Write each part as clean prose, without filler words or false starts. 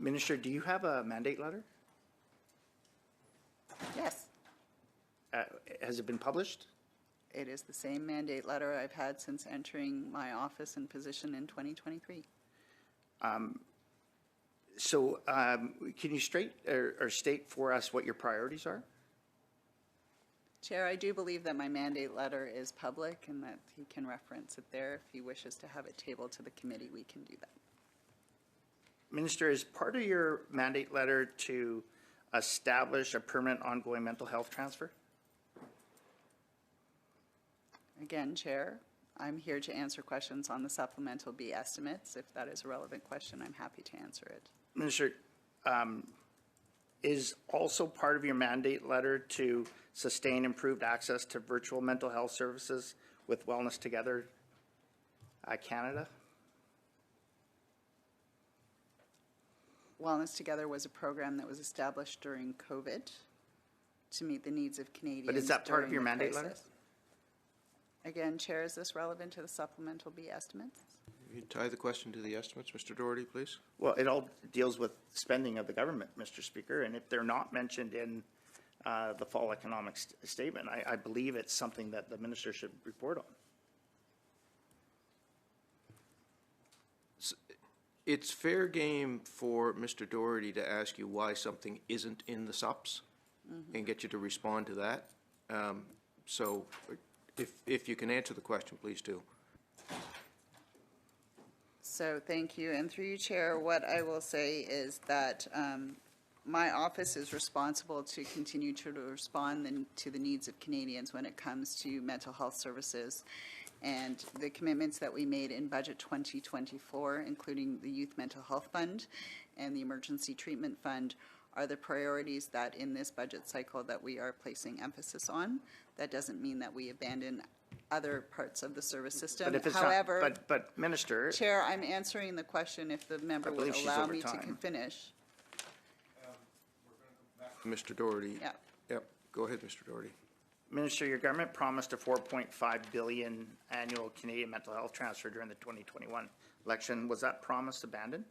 Minister, do you have a mandate letter? Yes, Has it been published? it is the same mandate letter I've had since entering my office and position in 2023. So can you state for us what your priorities are? Chair, I do believe that my mandate letter is public and that he can reference it there. If he wishes to have it tabled to the committee, we can do that. Minister, is part of your mandate letter to establish a permanent ongoing mental health transfer? Again, Chair, I'm here to answer questions on the supplemental B estimates. If that is a relevant question, I'm happy to answer it. Minister, is also part of your mandate letter to sustain improved access to virtual mental health services with Wellness Together Canada? Wellness Together was a program that was established during COVID to meet the needs of Canadians. But is that part of during your the mandate crisis. letter? Again, Chair, is this relevant to the supplemental B estimates? You tie the question to the estimates, Mr. Doherty, please. Well, it all deals with spending of the government, Mr. Speaker, and if they're not mentioned in the fall economic statement, I believe it's something that the minister should report on. It's fair game for Mr. Doherty to ask you why something isn't in the SUPs and get you to respond to that. So if you can answer the question, please do. So thank you. And through you, Chair, what I will say is that my office is responsible to continue to respond to the needs of Canadians when it comes to mental health services. And the commitments that we made in Budget 2024, including the Youth Mental Health Fund and the Emergency Treatment Fund, are the priorities that in this budget cycle that we are placing emphasis on. That doesn't mean that we abandon other parts of the service system. But if it's However, not, but Minister, Chair, I'm answering the question if the member would believe she's allow over me to time. finish. Mr. Doherty. Yeah. Yep. Go ahead, Mr. Doherty. Minister, your government promised a 4.5 billion annual Canadian mental health transfer during the 2021 election. Was that promise abandoned?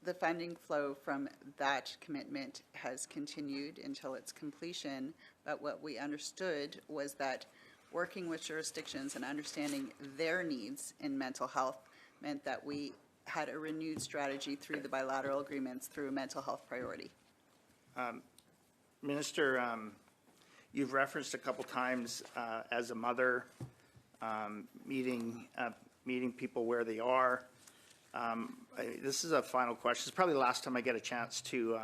The funding flow from that commitment has continued until its completion, but what we understood was that working with jurisdictions and understanding their needs in mental health meant that we had a renewed strategy through the bilateral agreements through a mental health priority. Minister, you've referenced a couple times as a mother meeting people where they are. This is a final question. It's probably the last time I get a chance to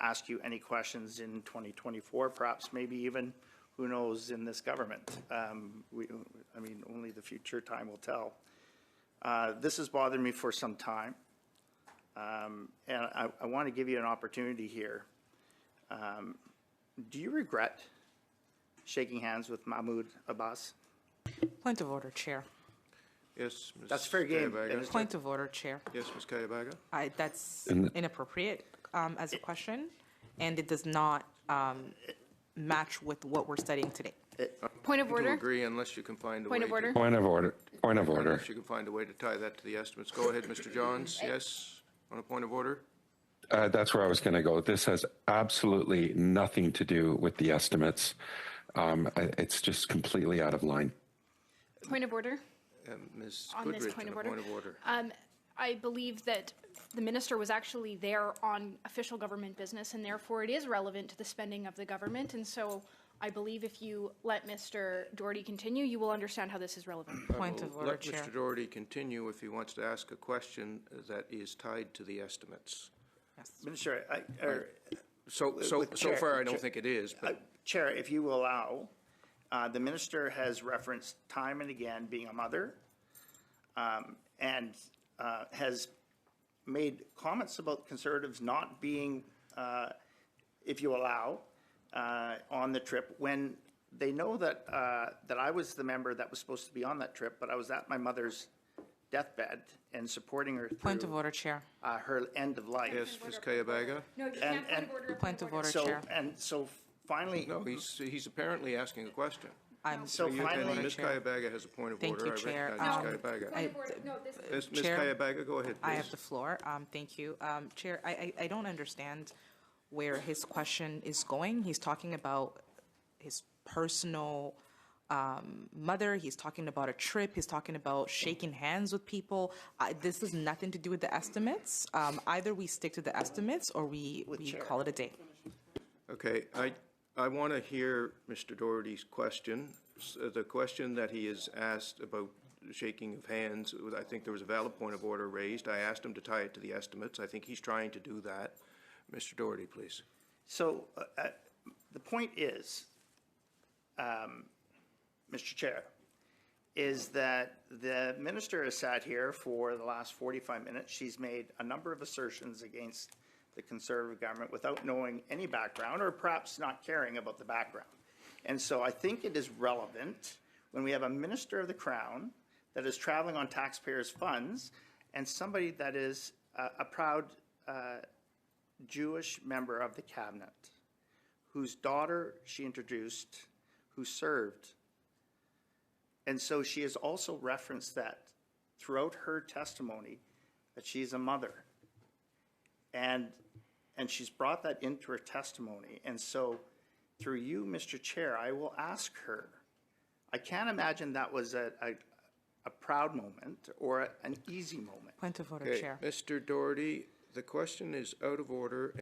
ask you any questions in 2024, perhaps maybe even, who knows, in this government. I mean, only the future time will tell. This has bothered me for some time, and I want to give you an opportunity here. Do you regret shaking hands with Mahmoud Abbas? Point of order, Chair. Yes, Ms. That's fair game. Kayabaga. Point of order, Chair. Yes, Ms. Kayabaga. That's inappropriate as a question, and it does not match with what we're studying today. Point of I order. agree unless you can find a Point way of order. Point of order. Point of order. Unless you can find a way to tie that to the estimates. Go ahead, Mr. Johns. Yes, on a point of order. That's where I was going to go. This has absolutely nothing to do with the estimates. It's just completely out of line. Point of order. Ms. On this Goodrich, point on of a order. point of order. I believe that the minister was actually there on official government business, and therefore it is relevant to the spending of the government. And so I believe if you let Mr. Doherty continue, you will understand how this is relevant. Point of order, Let Chair. Mr. Doherty continue if he wants to ask a question that is tied to the estimates. Yes. Minister, So Chair- far, I don't think it is, but Chair, if you will allow, the minister has referenced time and again being a mother and has made comments about Conservatives not being, if you allow, on the trip when they know that that I was the member that was supposed to be on that trip, but I was at my mother's deathbed and supporting her through Point of order, Chair. her end of life. yes, Ms. Kayabaga. No, you And- can't point of order. Point of order, So Chair. and so finally, No, he's apparently asking a question. I'm So You- finally- And Ms. Kayabaga has a point of Thank order. you, Chair. I recognize Ms. Kayabaga. I- Ms. Chair, Kayabaga, go ahead, I have please. the floor. Thank you. Chair, I don't understand where his question is going. He's talking about his personal mother. He's talking about a trip. He's talking about shaking hands with people. This has nothing to do with the estimates. Either we stick to the estimates or we Chair. call it a day. Okay, I want to hear Mr. Doherty's question. The question that he has asked about shaking of hands, I think there was a valid point of order raised. I asked him to tie it to the estimates. I think he's trying to do that. Mr. Doherty, please. So the point is, Mr. Chair, is that the minister has sat here for the last 45 minutes. She's made a number of assertions against the Conservative government without knowing any background or perhaps not caring about the background. And so I think it is relevant when we have a minister of the Crown that is traveling on taxpayers' funds and somebody that is a proud Jewish member of the cabinet whose daughter she introduced, who served. And so she has also referenced that throughout her testimony that she's a mother. And she's brought that into her testimony. And so through you, Mr. Chair, I will ask her. I can't imagine that was a proud moment or an easy moment. Point of order, Okay, Chair. Mr. Doherty, the question is out of order